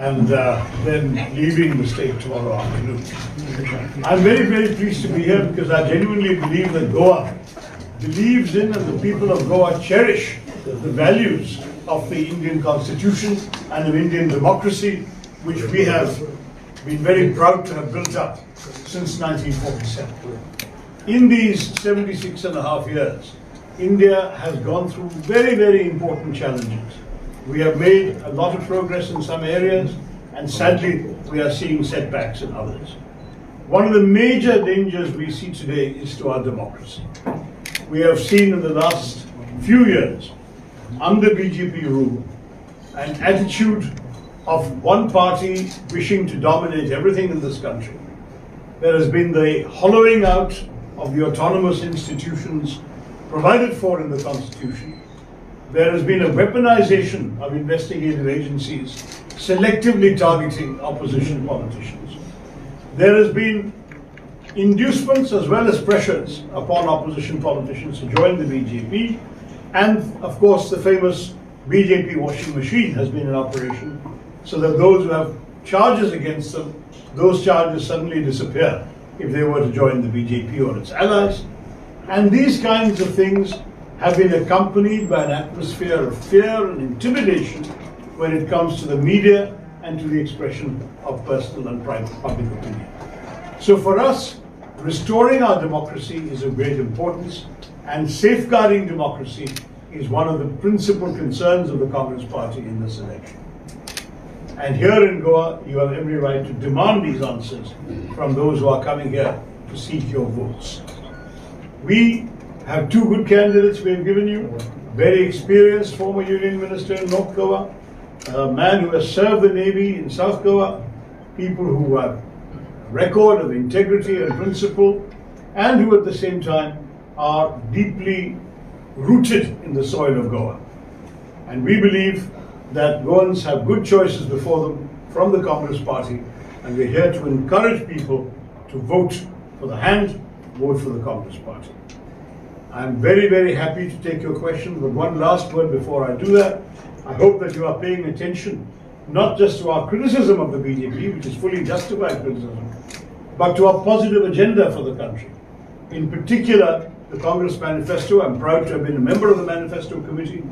and then leaving the state tomorrow afternoon. I'm very, very pleased to be here because I genuinely believe that Goa believes in and the people of Goa cherish the values of the Indian Constitution and of Indian democracy, which we have been very proud to have built up since 1947. In these 76 and a half years, India has gone through very, very important challenges. We have made a lot of progress in some areas, and sadly, we are seeing setbacks in others. One of the major dangers we see today is to our democracy. We have seen in the last few years, under BJP rule, an attitude of one party wishing to dominate everything in this country. There has been the hollowing out of the autonomous institutions provided for in the Constitution. There has been a weaponization of investigative agencies selectively targeting opposition politicians. There has been inducements as well as pressures upon opposition politicians to join the BJP, and of course the famous BJP washing machine has been in operation, so that those who have charges against them, those charges suddenly disappear if they were to join the BJP or its allies. And these kinds of things have been accompanied by an atmosphere of fear and intimidation when it comes to the media and to the expression of personal and private public opinion. So for us, restoring our democracy is of great importance, and safeguarding democracy is one of the principal concerns of the Congress Party in this election. And here in Goa, you have every right to demand these answers from those who are coming here to seek your votes. We have two good candidates we have given you. Very experienced former Union Minister in North Goa, a man who has served the Navy in South Goa, people who have a record of integrity and principle, and who at the same time are deeply rooted in the soil of Goa. And we believe that Goans have good choices before them from the Congress Party, and we're here to encourage people to vote for the hand, vote for the Congress Party. I'm very, very happy to take your questions, but one last word before I do that. I hope that you are paying attention not just to our criticism of the BJP, which is fully justified criticism, but to our positive agenda for the country. In particular, the Congress Manifesto. I'm proud to have been a member of the Manifesto Committee.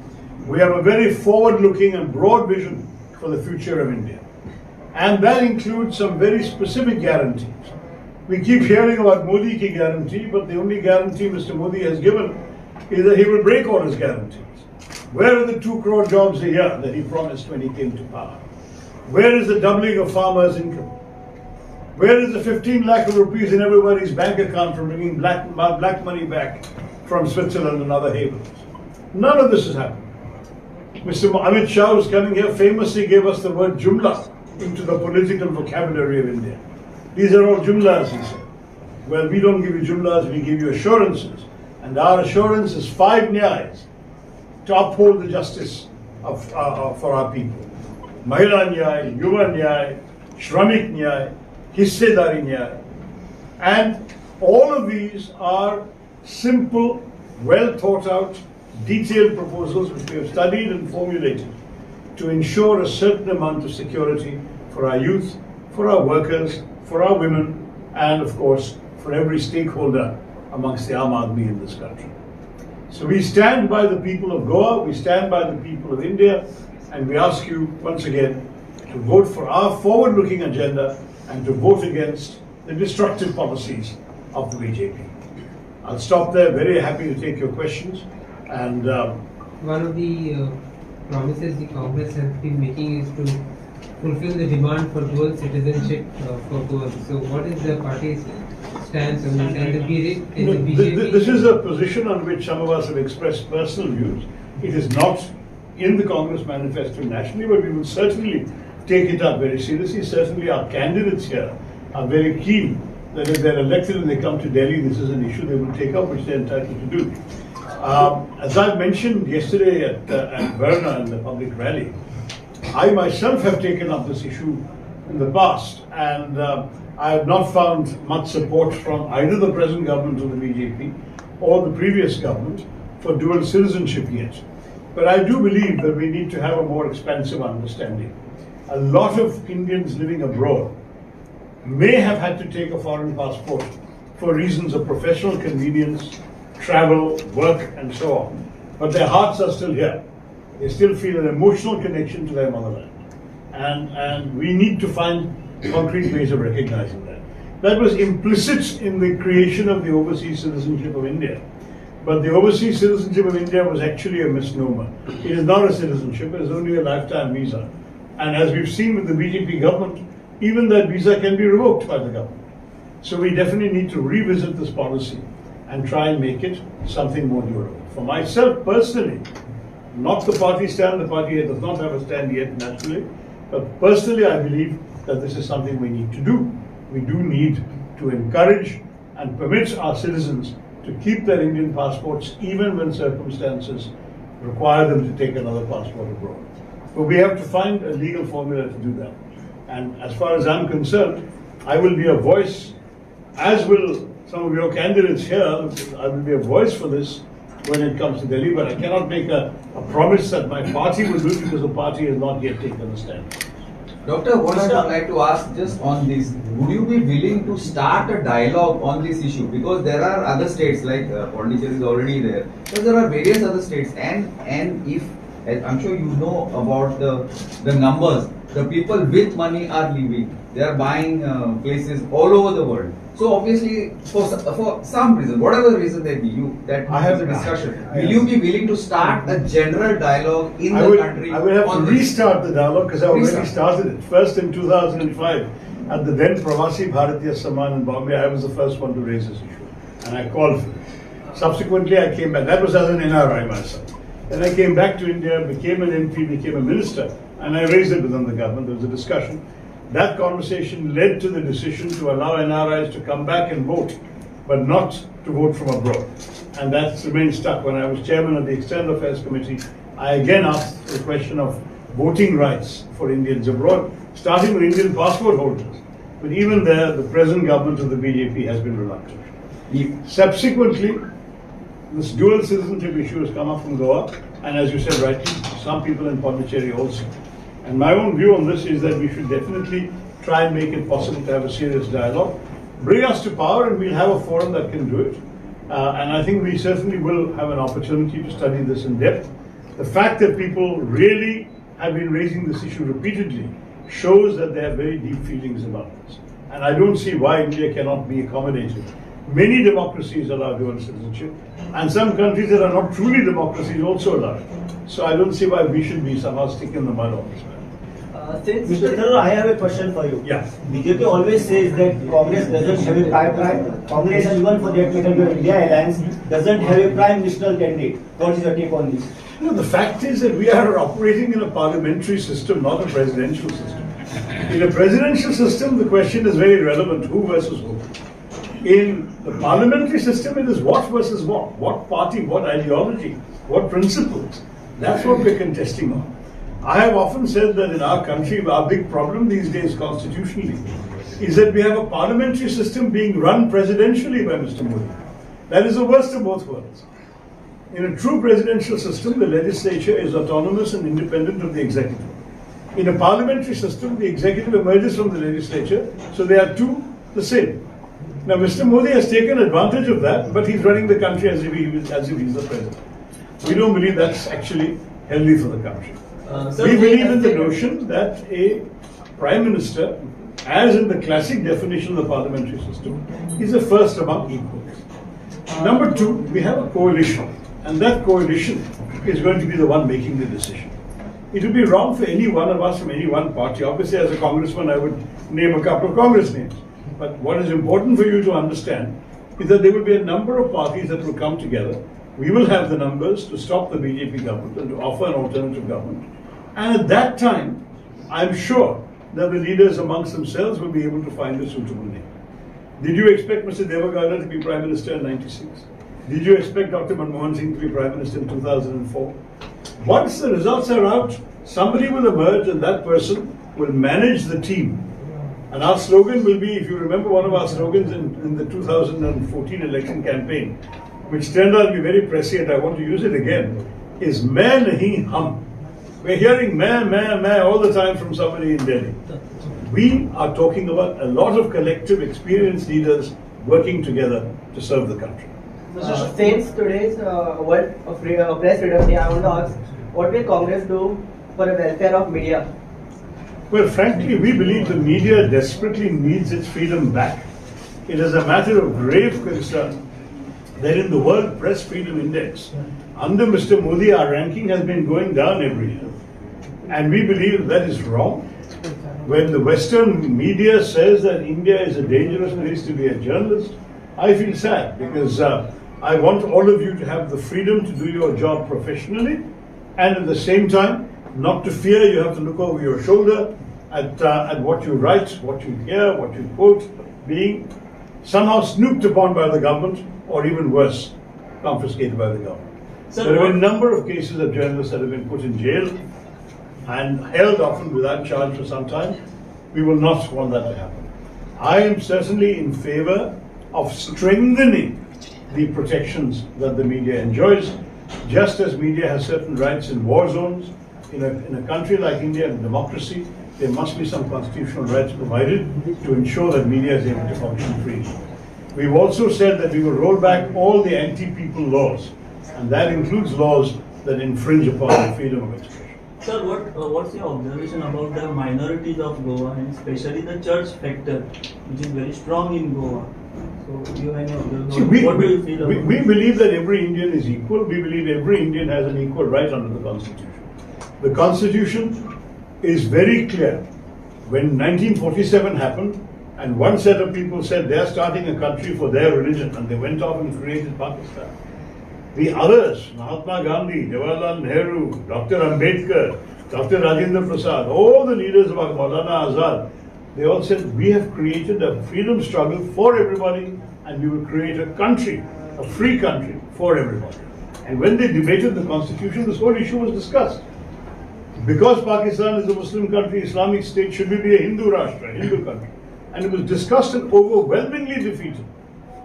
We have a very forward-looking and broad vision for the future of India. And that includes some very specific guarantees. We keep hearing about Modi ki guarantee, but the only guarantee Mr. Modi has given is that he will break all his guarantees. Where are the 2 crore jobs a year that he promised when he came to power? Where is the doubling of farmers' income? Where is the 15 lakh of rupees in everybody's bank account from bringing black money back from Switzerland and other havens? None of this has happened. Mr. Amit Shah, who's coming here, famously gave us the word Jumla into the political vocabulary of India. These are all Jumlas, he said. Well, we don't give you Jumlas, we give you assurances. And our assurance is 5 Nyayas to uphold the justice for our people. Mahila Nyay, Yuva Nyay, Shramik Nyay, Hissedari Nyay. And all of these are simple, well thought out, detailed proposals which we have studied and formulated to ensure a certain amount of security for our youth, for our workers, for our women, and of course for every stakeholder amongst the Aam Aadmi in this country. So we stand by the people of Goa, we stand by the people of India, and we ask you once again to vote for our forward-looking agenda and to vote against the destructive policies of the BJP. I'll stop there, very happy to take your questions. And one of the promises the Congress has been making is to fulfill the demand for dual citizenship for Goa. So what is the party's stance on this? And the BJP? This is a position on which some of us have expressed personal views. It is not in the Congress Manifesto nationally, but we will certainly take it up very seriously. Certainly our candidates here are very keen that if they're elected and they come to Delhi, this is an issue they will take up, which they're entitled to do. As I mentioned yesterday at Verna in the public rally, I myself have taken up this issue in the past, and I have not found much support from either the present government of the BJP or the previous government for dual citizenship yet. But I do believe that we need to have a more expansive understanding. a lot of Indians living abroad may have had to take a foreign passport for reasons of professional convenience, travel, work, and so on. But their hearts are still here. They still feel an emotional connection to their motherland. And we need to find concrete ways of recognizing that. That was implicit in the creation of the overseas citizenship of India. But the overseas citizenship of India was actually a misnomer. It is not a citizenship, it is only a lifetime visa. And as we've seen with the BJP government, even that visa can be revoked by the government. So we definitely need to revisit this policy and try and make it something more durable. For myself personally, not the party stand, the party does not have a stand yet naturally, but personally I believe that this is something we need to do. We do need to encourage and permit our citizens to keep their Indian passports even when circumstances require them to take another passport abroad. But we have to find a legal formula to do that. And as far as I'm concerned, I will be a voice, as will some of your candidates here. I will be a voice for this when it comes to Delhi, but I cannot make a promise that my party will do it because the party has not yet taken a stand. Doctor, what I would like to ask just on this, would you be willing to start a dialogue on this issue? Because there are other states like Pondicherry is already there. So there are various other states, and if I'm sure you know about the numbers, the people with money are leaving. They are buying places all over the world. So obviously, for some reason, whatever reason there be, I have a discussion. Will you be willing to start a general dialogue in the country? I will have to restart the dialogue because I already started it. First in 2005, at the then Pravasi Bharatiya Samman in Bombay, I was the first one to raise this issue, and I called for it. Subsequently, I came back. That was as an NRI myself. Then I came back to India, became an MP, became a minister, and I raised it within the government. There was a discussion. That conversation led to the decision to allow NRIs to come back and vote, but not to vote from abroad. And that's remained stuck. When I was chairman of the External Affairs Committee, I again asked the question of voting rights for Indians abroad, starting with Indian passport holders. But even there, the present government of the BJP has been reluctant. Subsequently, this dual citizenship issue has come up from Goa, and as you said rightly, some people in Pondicherry also. And my own view on this is that we should definitely try and make it possible to have a serious dialogue. Bring us to power and we'll have a forum that can do it. And I think we certainly will have an opportunity to study this in depth. The fact that people really have been raising this issue repeatedly shows that they have very deep feelings about this. And I don't see why India cannot be accommodated. Many democracies allow dual citizenship, and some countries that are not truly democracies also allow it. So I don't see why we should be somehow sticking in the mud on this matter. Mr. Tharoor, I have a question for you. Yeah. BJP always says that Congress doesn't have a prime. Congress and even for that matter, your India Alliance doesn't have a prime ministerial candidate. What is your take on this? No, the fact is that we are operating in a parliamentary system, not a presidential system. In a presidential system, the question is very relevant: who versus who. In the parliamentary system, it is what versus what party, what ideology, what principles. That's what we're contesting on. I have often said that in our country, our big problem these days constitutionally is that we have a parliamentary system being run presidentially by Mr. Modi. That is the worst of both worlds. In a true presidential system, the legislature is autonomous and independent of the executive. In a parliamentary system, the executive emerges from the legislature, so they are two the same. Now, Mr. Modi has taken advantage of that, but he's running the country as if he's the president. We don't believe that's actually healthy for the country. We believe in the notion that a prime minister, as in the classic definition of the parliamentary system, is the first among equals. Number two, we have a coalition, and that coalition is going to be the one making the decision. It would be wrong for any one of us from any one party. Obviously, as a congressman, I would name a couple of congress names. But what is important for you to understand is that there will be a number of parties that will come together. We will have the numbers to stop the BJP government and to offer an alternative government. And at that time, I'm sure that the leaders amongst themselves will be able to find a suitable name. Did you expect Mr. Deva Gowda to be Prime Minister in '96? Did you expect Dr. Manmohan Singh to be Prime Minister in 2004? Once the results are out, somebody will emerge and that person will manage the team. And our slogan will be, if you remember one of our slogans in the 2014 election campaign, which turned out to be very prescient, I want to use it again, is Main Nahi Hum. We're hearing meh all the time from somebody in Delhi. We are talking about a lot of collective experienced leaders working together to serve the country. Since today's World Press Freedom Day, I want to ask, what will Congress do for the welfare of media? Well, frankly, we believe the media desperately needs its freedom back. It is a matter of grave concern that in the World Press Freedom Index, under Mr. Modi, our ranking has been going down every year. And we believe that is wrong. When the Western media says that India is a dangerous place to be a journalist, I feel sad because I want all of you to have the freedom to do your job professionally and at the same time not to fear you have to look over your shoulder at what you write, what you hear, what you quote, being somehow snooped upon by the government or even worse, confiscated by the government. Sir, there have been a number of cases of journalists that have been put in jail and held often without charge for some time. We will not want that to happen. I am certainly in favor of strengthening the protections that the media enjoys, just as media has certain rights in war zones. In a country like India, in democracy, there must be some constitutional rights provided to ensure that media is able to function freely. We've also said that we will roll back all the anti-people laws, and that includes laws that infringe upon the freedom of expression. Sir, what's your observation about the minorities of Goa and especially the church factor, which is very strong in Goa? So, do you have any observation? What do you feel about we believe that every Indian is equal. We believe every Indian has an equal right under the Constitution. The Constitution is very clear. When 1947 happened, and one set of people said they're starting a country for their religion, and they went off and created Pakistan. The others, Mahatma Gandhi, Jawaharlal Nehru, Dr. Ambedkar, Dr. Rajendra Prasad, all the leaders of Maulana Azad, they all said, we have created a freedom struggle for everybody and we will create a country, a free country for everybody. And when they debated the constitution, this whole issue was discussed. Because Pakistan is a Muslim country, Islamic State, should we be a Hindu Rashtra, a Hindu country? And it was discussed and overwhelmingly defeated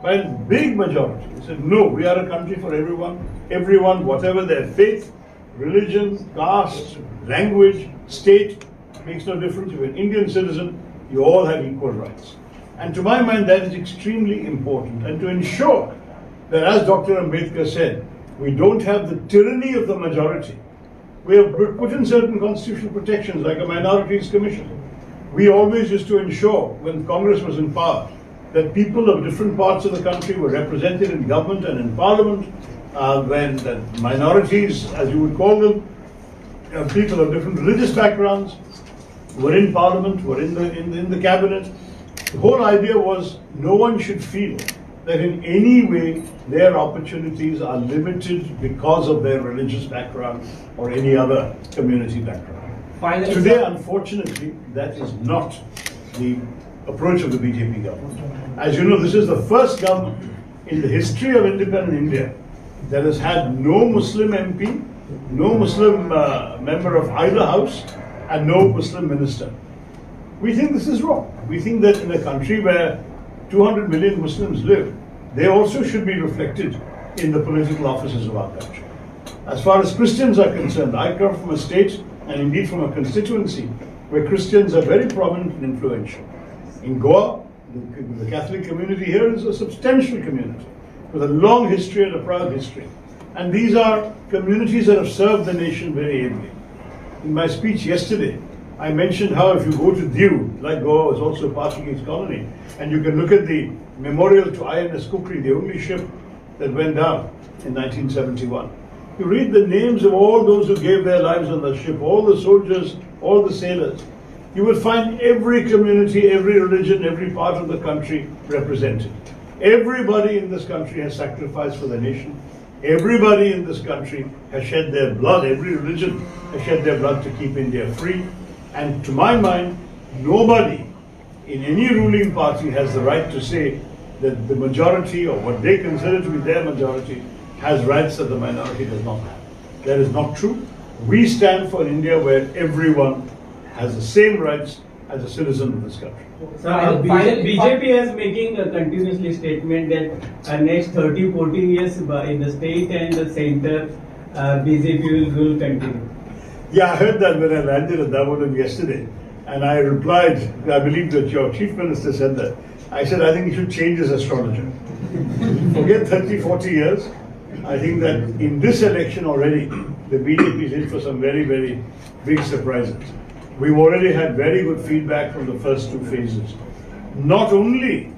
by a big majority. They said, no, we are a country for everyone, whatever their faith, religion, caste, language, state, makes no difference. If you're an Indian citizen, you all have equal rights. And to my mind, that is extremely important. And to ensure that, as Dr. Ambedkar said, we don't have the tyranny of the majority. We have put in certain constitutional protections like a minorities commission. We always used to ensure, when Congress was in power, that people of different parts of the country were represented in government and in parliament, when the minorities, as you would call them, people of different religious backgrounds, were in parliament, were in the cabinet. The whole idea was no one should feel that in any way their opportunities are limited because of their religious background or any other community background. Finally, today, unfortunately, that is not the approach of the BJP government. As you know, this is the first government in the history of independent India that has had no Muslim MP, no Muslim member of either house, and no Muslim minister. We think this is wrong. We think that in a country where 200 million Muslims live, they also should be reflected in the political offices of our country. As far as Christians are concerned, I come from a state and indeed from a constituency where Christians are very prominent and influential. In Goa, the Catholic community here is a substantial community with a long history and a proud history. And these are communities that have served the nation very ably. In my speech yesterday, I mentioned how if you go to Diu, like Goa was also a Portuguese colony, and you can look at the memorial to INS Kukri, the only ship that went down in 1971. You read the names of all those who gave their lives on the ship, all the soldiers, all the sailors. You will find every community, every religion, every part of the country represented. Everybody in this country has sacrificed for the nation. Everybody in this country has shed their blood. Every religion has shed their blood to keep India free. And to my mind, nobody in any ruling party has the right to say that the majority, or what they consider to be their majority, has rights that the minority does not have. That is not true. We stand for an India where everyone has the same rights as a citizen of this country. BJP is making a continuously statement that next 30-40 years in the state and the center, BJP will continue. Yeah, I heard that when I landed at Damodar yesterday. And I replied, I believe that your chief minister said that. I said, I think he should change his astrologer. Forget 30, 40 years. I think that in this election already, the BJP is in for some very, very big surprises. We've already had very good feedback from the first two phases. Not only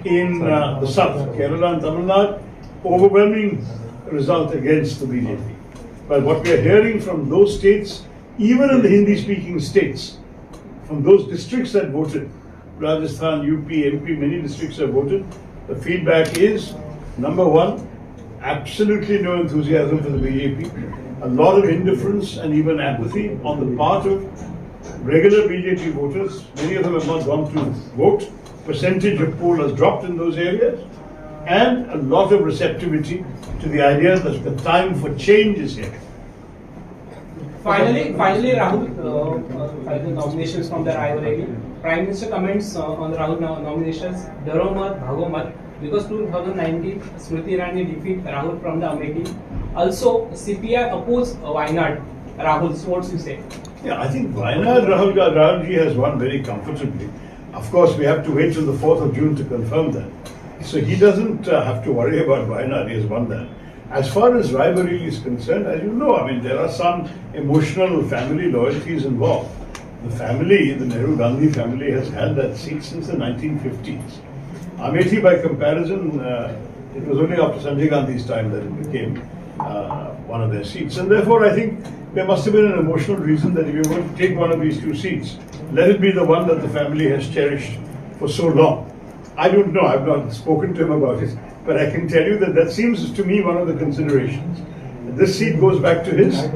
in the south, Kerala and Tamil Nadu, overwhelming result against the BJP. But what we are hearing from those states, even in the Hindi-speaking states, from those districts that voted, Rajasthan, UP, MP, many districts have voted, the feedback is, number one, absolutely no enthusiasm for the BJP, a lot of indifference and even apathy on the part of regular BJP voters. Many of them have not gone to vote. Percentage of poll has dropped in those areas, and a lot of receptivity to the idea that the time for change is here. Finally, Rahul, final nominations from the Raebareli. Prime Minister comments on the Rahul nominations, Daro mat, Bhago mat, because 2019 Smriti Irani defeat Rahul from the Amethi. Also, CPI opposed Wayanad. Rahul, so what you say? Yeah, I think Wayanad Rahul ji has won very comfortably. Of course, we have to wait till the 4th of June to confirm that. So he doesn't have to worry about Wayanad, he has won that. As far as Raebareli is concerned, as you know, I mean, there are some emotional family loyalties involved. The family, the Nehru-Gandhi family, has held that seat since the 1950s. Amethi, by comparison, it was only after Sanjay Gandhi's time that it became one of their seats. And therefore, I think there must have been an emotional reason that if you're going to take one of these two seats, let it be the one that the family has cherished for so long. I don't know, I've not spoken to him about it, but I can tell you that that seems to me one of the considerations. This seat goes back to his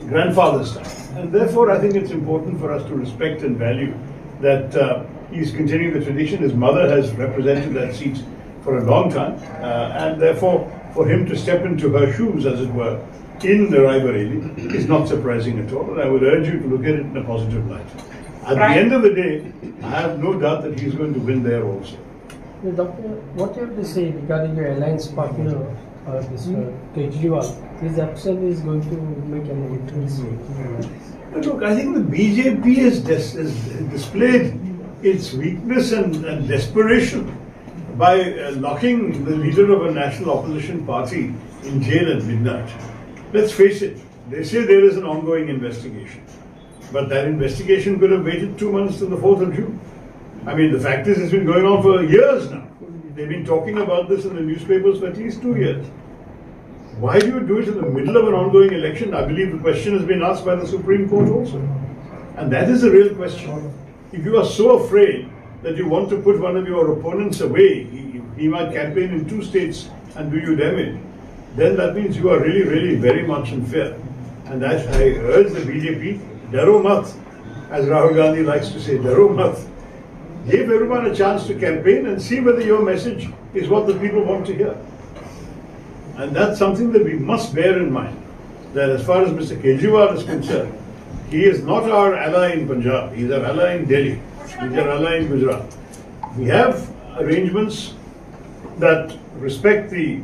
grandfather's time. And therefore, I think it's important for us to respect and value that he's continuing the tradition. His mother has represented that seat for a long time. And therefore, for him to step into her shoes, as it were, in the Raebareli is not surprising at all. And I would urge you to look at it in a positive light. At the end of the day, I have no doubt that he's going to win there also. Doctor, what you have to say regarding your alliance partner, this Kejriwal? His absence is going to make an difference. Look, I think the BJP has displayed its weakness and desperation by locking the leader of a national opposition party in jail at midnight. Let's face it, they say there is an ongoing investigation. But that investigation could have waited 2 months till the 4th of June. I mean, the fact is, it's been going on for years now. They've been talking about this in the newspapers for at least 2 years. Why do you do it in the middle of an ongoing election? I believe the question has been asked by the Supreme Court also. And that is a real question. If you are so afraid that you want to put one of your opponents away, he might campaign in 2 states and do you damage, then that means you are really, really very much in fear. And that I urge the BJP, Daro mat, as Rahul Gandhi likes to say, Daro mat. Give everyone a chance to campaign and see whether your message is what the people want to hear. And that's something that we must bear in mind, that as far as Mr. Kejriwal is concerned, he is not our ally in Punjab, he is our ally in Delhi, he is our ally in Gujarat. We have arrangements that respect the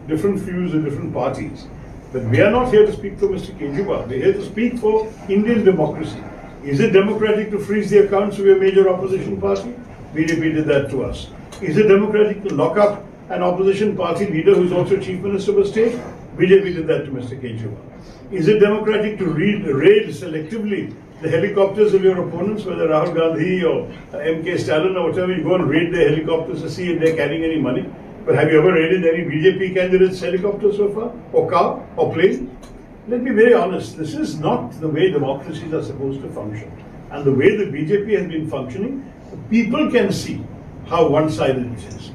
different views of different parties. But we are not here to speak for Mr. Kejriwal, we are here to speak for Indian democracy. Is it democratic to freeze the accounts of a major opposition party? BJP did that to us. Is it democratic to lock up an opposition party leader who is also chief minister of a state? BJP did that to Mr. Kejriwal. Is it democratic to raid selectively the helicopters of your opponents, whether Rahul Gandhi or MK Stalin or whatever? You go and raid their helicopters to see if they're carrying any money. But have you ever raided any BJP candidate's helicopter so far? Or car? Or plane? Let me be very honest, this is not the way democracies are supposed to function. And the way the BJP has been functioning, people can see how one-sided it is.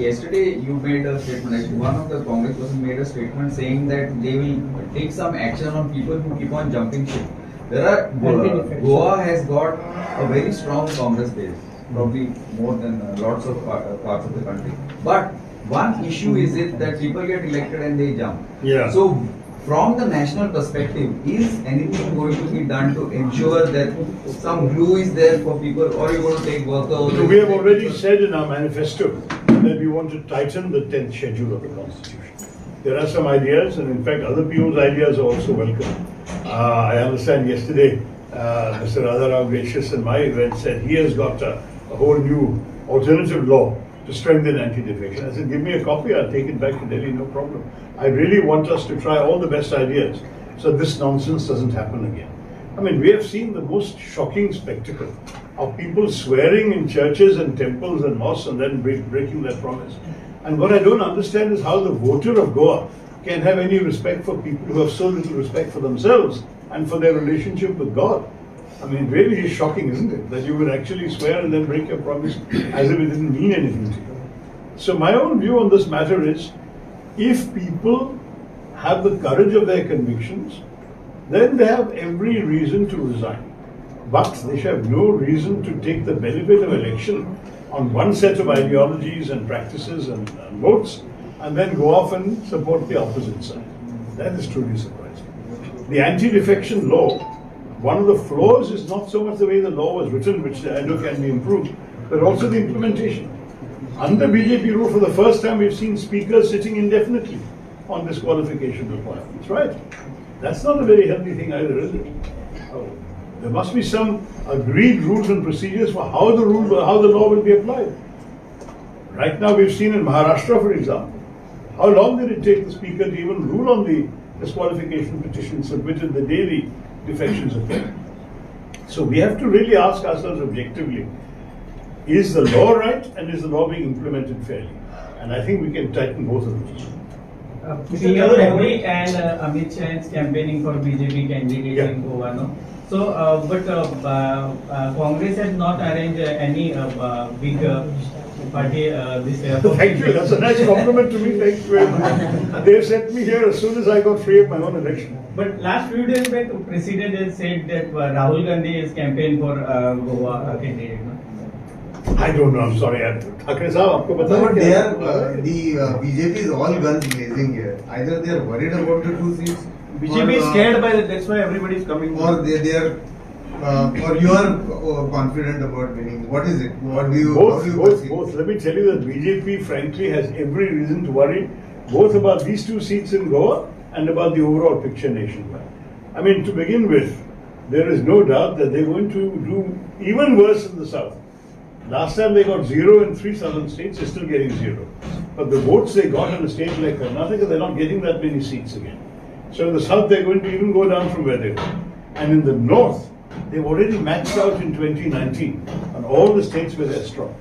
Yesterday you made a statement, actually one of the congresspersons made a statement saying that they will take some action on people who keep on jumping ship. Goa has got a very strong Congress base, probably more than lots of parts of the country. But one issue is it that people get elected and they jump. Yeah. So, from the national perspective, is anything going to be done to ensure that some glue is there for people, or you going to take workers? We have already said in our manifesto that we want to tighten the 10th schedule of the Constitution. There are some ideas, and in fact, other people's ideas are also welcome. I understand yesterday, Mr. Radharao Gracious in my event said he has got a whole new alternative law to strengthen anti-defection. I said, give me a copy, I'll take it back to Delhi, no problem. I really want us to try all the best ideas so this nonsense doesn't happen again. I mean, we have seen the most shocking spectacle of people swearing in churches and temples and mosques and then breaking their promise. And what I don't understand is how the voter of Goa can have any respect for people who have so little respect for themselves and for their relationship with God. I mean, it really is shocking, isn't it? That you would actually swear and then break your promise as if it didn't mean anything to you. So my own view on this matter is, if people have the courage of their convictions, then they have every reason to resign. But they should have no reason to take the benefit of election on one set of ideologies and practices and votes, and then go off and support the opposite side. That is truly surprising. The anti-defection law, one of the flaws is not so much the way the law was written, which I know can be improved, but also the implementation. Under BJP rule, for the first time, we've seen speakers sitting indefinitely on disqualification requirements, right? That's not a very healthy thing either, is it? There must be some agreed rules and procedures for how the law will be applied. Right now, we've seen in Maharashtra, for example, how long did it take the speaker to even rule on the disqualification petition submitted the day the defections occurred? So we have to really ask ourselves objectively, is the law right and is the law being implemented fairly? And I think we can tighten both of those. PM Modi and Amit Shah is campaigning for BJP candidate in Goa, no? So, but Congress has not arranged any big party this year. Thank you. That's a nice compliment to me. Thank you very much. They sent me here as soon as I got free of my own election. But last few days back, the President has said that Rahul Gandhi is campaigning for Goa candidate. No? I don't know. I'm sorry. Thakre sahab, aapko pata No, hai but kya? they are, the BJP is all guns blazing here. Either they are worried about the 2 seats. BJP is scared by that. That's why everybody is coming. Or they are, or you are confident about winning. What is it? What do you? How do you perceive? Both. Let me tell you that BJP, frankly, has every reason to worry, both about these 2 seats in Goa and about the overall picture nationwide. I mean, to begin with, there is no doubt that they're going to do even worse in the south. Last time they got 0 in 3 southern states, they're still getting 0. But the votes they got in a state like Karnataka, they're not getting that many seats again. So in the south, they're going to even go down from where they were. And in the north, they've already maxed out in 2019 on all the states where they're strong.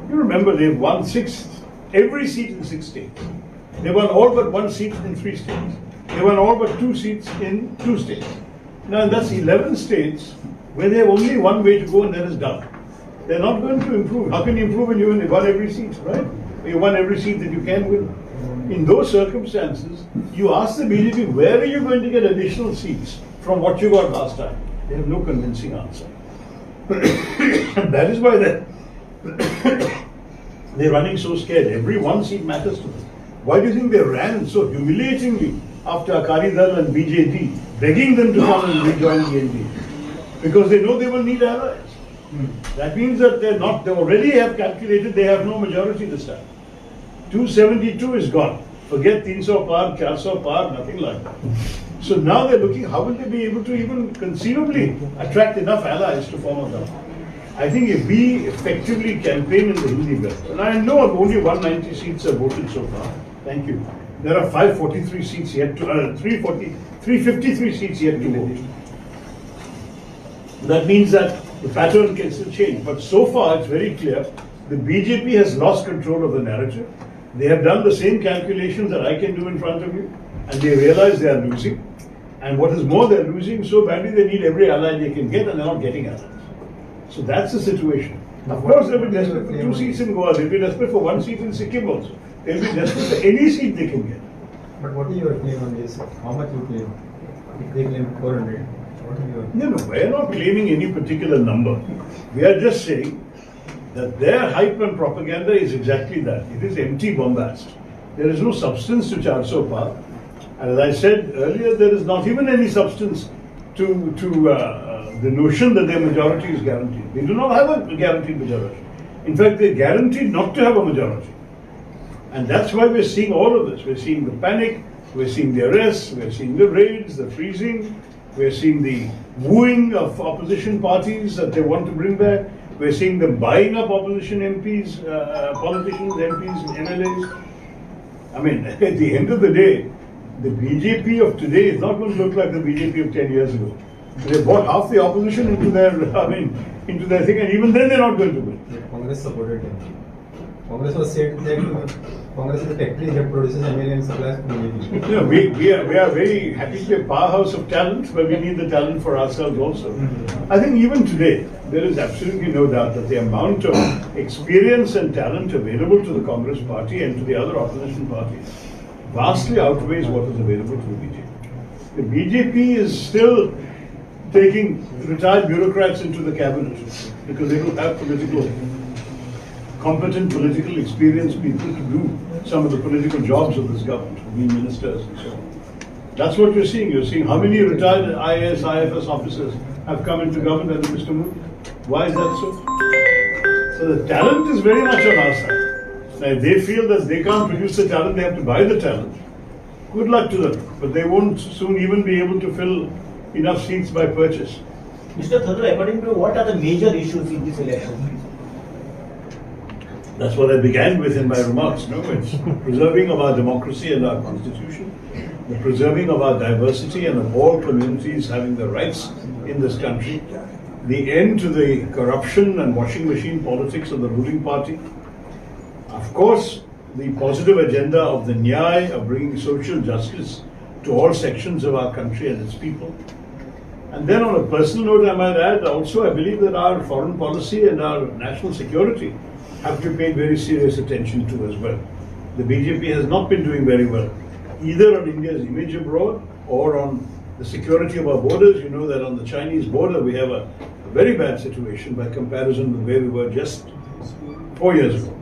You remember they've won every seat in 6 states. They won all but 1 seat in 3 states. They won all but 2 seats in 2 states. Now that's 11 states where they have only one way to go, and that is down. They're not going to improve. How can you improve when you won every seat, right? You won every seat that you can win. In those circumstances, you ask the BJP, where are you going to get additional seats from what you got last time? They have no convincing answer. And that is why they're running so scared. Every 1 seat matters to them. Why do you think they ran so humiliatingly after Akali Dal and BJP, begging them to come and rejoin the NDA? Because they know they will need allies. That means that they already have calculated they have no majority this time. 272 is gone. Forget 300 par, 400 par, nothing like that. So now they're looking, how will they be able to even conceivably attract enough allies to form a government? I think if we effectively campaign in the Hindi belt, and I know only 190 seats are voted so far, thank you. There are 543 seats yet to, 353 seats yet to vote. That means that the pattern can still change. But so far, it's very clear, the BJP has lost control of the narrative. They have done the same calculations that I can do in front of you, and they realize they are losing. And what is more, they're losing so badly, they need every ally they can get, and they're not getting allies. So that's the situation. Of course, they'll be desperate for 2 seats in Goa. They'll be desperate for 1 seat in Sikkim also. They'll be desperate for any seat they can get. But what is your claim on this? How much you claim? If they claim 400, what is your? No, we're not claiming any particular number. We are just saying that their hype and propaganda is exactly that. It is empty bombast. There is no substance to 400 par. And as I said earlier, there is not even any substance to the notion that their majority is guaranteed. They do not have a guaranteed majority. In fact, they're guaranteed not to have a majority. And that's why we're seeing all of this. We're seeing the panic, we're seeing the arrests, we're seeing the raids, the freezing, we're seeing the wooing of opposition parties that they want to bring back. We're seeing them buying up opposition MPs, politicians, MPs, MLAs. I mean, at the end of the day, the BJP of today is not going to look like the BJP of 10 years ago. They brought half the opposition into their, into their thing, and even then they're not going to win. Congress supported them. Congress was said that Congress is a factory that produces MLA and supplies to BJP. You know, we are very happy to be a powerhouse of talent, but we need the talent for ourselves also. I think even today, there is absolutely no doubt that the amount of experience and talent available to the Congress party and to the other opposition parties vastly outweighs what is available to the BJP. The BJP is still taking retired bureaucrats into the cabinet because they don't have competent political experienced people to do some of the political jobs of this government, being ministers and so on. That's what you're seeing. You're seeing how many retired IAS, IFS officers have come into government under Mr. Moody. Why is that so? So the talent is very much on our side. Now, if they feel that they can't produce the talent, they have to buy the talent. Good luck to them. But they won't soon even be able to fill enough seats by purchase. Mr. Tharoor, according to you, what are the major issues in this election? That's what I began with in my remarks. No, it's preserving of our democracy and our constitution, the preserving of our diversity and of all communities having the rights in this country, the end to the corruption and washing machine politics of the ruling party. Of course, the positive agenda of the Nyaya, of bringing social justice to all sections of our country and its people. And then on a personal note, I might add also, I believe that our foreign policy and our national security have to be paid very serious attention to as well. The BJP has not been doing very well, either on India's image abroad or on the security of our borders. You know that on the Chinese border we have a very bad situation by comparison with where we were just 4 years ago.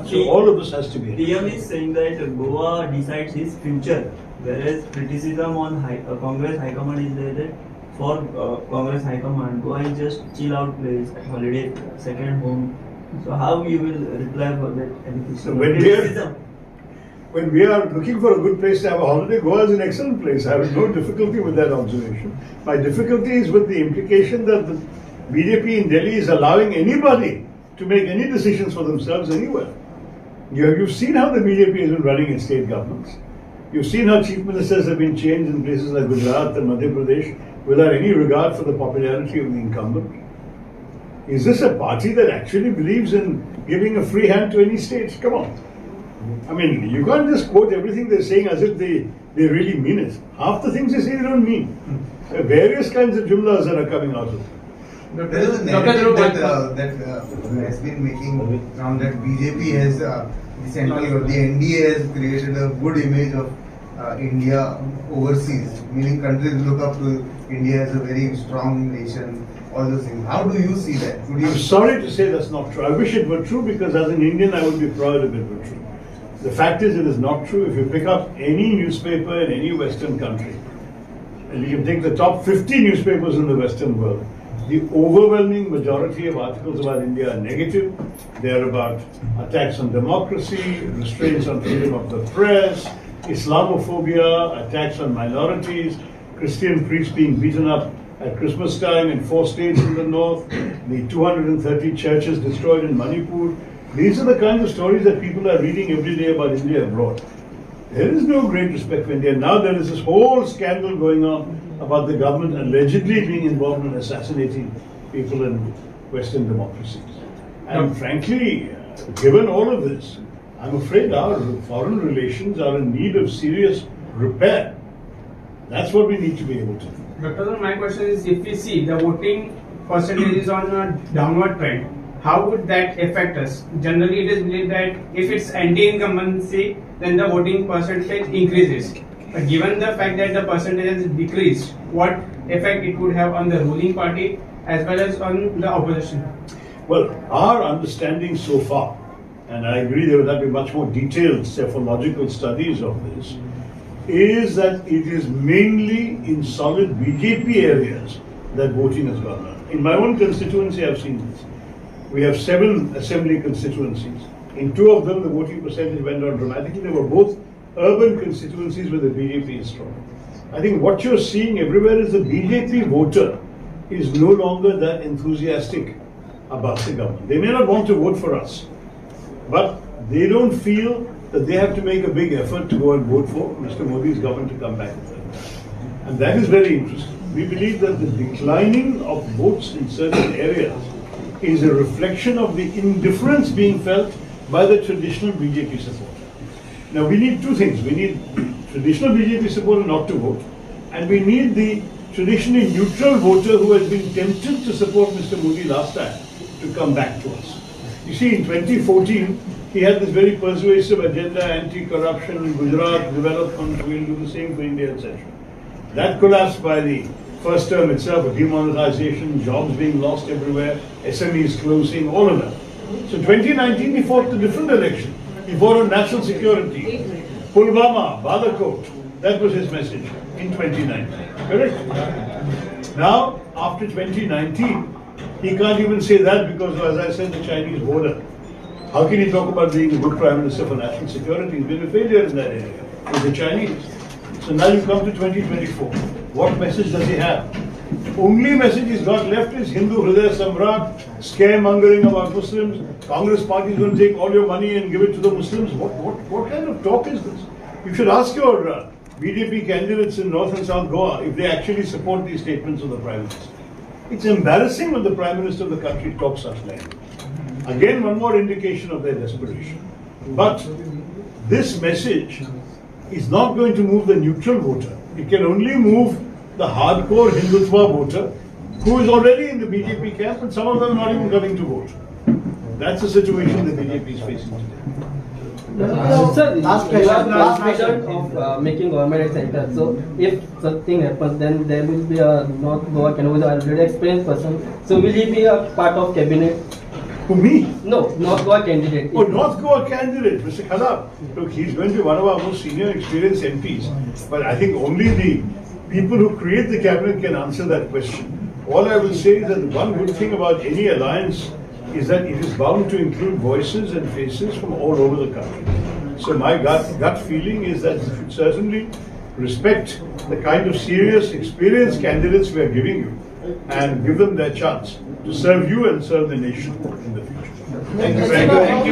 So all of this has to be. PM is saying that Goa decides his future, whereas criticism on Congress High Command is there that for Congress High Command, Goa is just chill out place, holiday, second home. So how you will reply for that? So when we are looking for a good place to have a holiday, Goa is an excellent place. I have no difficulty with that observation. My difficulty is with the implication that the BJP in Delhi is allowing anybody to make any decisions for themselves anywhere. You've seen how the BJP has been running in state governments. You've seen how chief ministers have been changed in places like Gujarat and Madhya Pradesh without any regard for the popularity of the incumbent. Is this a party that actually believes in giving a free hand to any state? Come on. I mean, you can't just quote everything they're saying as if they really mean it. Half the things they say they don't mean. There are various kinds of jumlas that are coming out of it. There is a narrative that has been making around that BJP has, the central or the NDA has created a good image of India overseas, meaning countries look up to India as a very strong nation, all those things. How do you see that? I'm sorry to say that's not true. I wish it were true because as an Indian I would be proud if it were true. The fact is it is not true. If you pick up any newspaper in any Western country, and you can take the top 50 newspapers in the Western world, the overwhelming majority of articles about India are negative. They are about attacks on democracy, restraints on freedom of the press, Islamophobia, attacks on minorities, Christian priests being beaten up at Christmas time in 4 states in the north, the 230 churches destroyed in Manipur. These are the kinds of stories that people are reading every day about India abroad. There is no great respect for India. Now there is this whole scandal going on about the government allegedly being involved in assassinating people in Western democracies. And frankly, given all of this, I'm afraid our foreign relations are in need of serious repair. That's what we need to be able to do. Dr. My question is, if we see the voting percentage is on a downward trend, how would that affect us? Generally, it is believed that if it's anti-incumbency, then the voting percentage increases. But given the fact that the percentage has decreased, what effect it would have on the ruling party as well as on the opposition? Well, our understanding so far, and I agree there will be much more detailed psephological studies of this, is that it is mainly in solid BJP areas that voting has gone up. In my own constituency, I've seen this. We have 7 assembly constituencies. In two of them, the voting percentage went down dramatically. They were both urban constituencies where the BJP is strong. I think what you're seeing everywhere is the BJP voter is no longer that enthusiastic about the government. They may not want to vote for us, but they don't feel that they have to make a big effort to go and vote for Mr. Modi's government to come back. And that is very interesting. We believe that the declining of votes in certain areas is a reflection of the indifference being felt by the traditional BJP supporter. Now we need two things. We need traditional BJP supporter not to vote, and we need the traditionally neutral voter who has been tempted to support Mr. Modi last time to come back to us. You see, in 2014, he had this very persuasive agenda, anti-corruption, Gujarat, development, we'll do the same for India, etc. That collapsed by the first term itself, demonetization, jobs being lost everywhere, SMEs closing, all of that. So 2019, he fought a different election. He fought on national security, Pulwama, Balakot. That was his message in 2019. Correct? Now, after 2019, he can't even say that because, as I said, the Chinese border. How can he talk about being a good Prime Minister for national security? He's been a failure in that area with the Chinese. So now you come to 2024. What message does he have? Only message he's got left is Hindu Hridaya Samrat, scaremongering about Muslims. Congress party is going to take all your money and give it to the Muslims. What kind of talk is this? You should ask your BJP candidates in North and South Goa if they actually support these statements of the Prime Minister. It's embarrassing when the Prime Minister of the country talks such language. Again, one more indication of their desperation. But this message is not going to move the neutral voter. It can only move the hardcore Hindutva voter who is already in the BJP camp, and some of them are not even coming to vote. That's the situation the BJP is facing today. Sir, last question of making government at center. So if something happens, then there will be a North Goa candidate, already experienced person. So will he be a part of cabinet? Who, me? No, North Goa candidate. Oh, North Goa candidate, Mr. Khalab. Look, he's going to be one of our most senior experienced MPs. But I think only the people who create the cabinet can answer that question. All I will say is that the one good thing about any alliance is that it is bound to include voices and faces from all over the country. So my gut feeling is that you should certainly respect the kind of serious, experienced candidates we are giving you and give them their chance to serve you and serve the nation in the future. Thank you very much.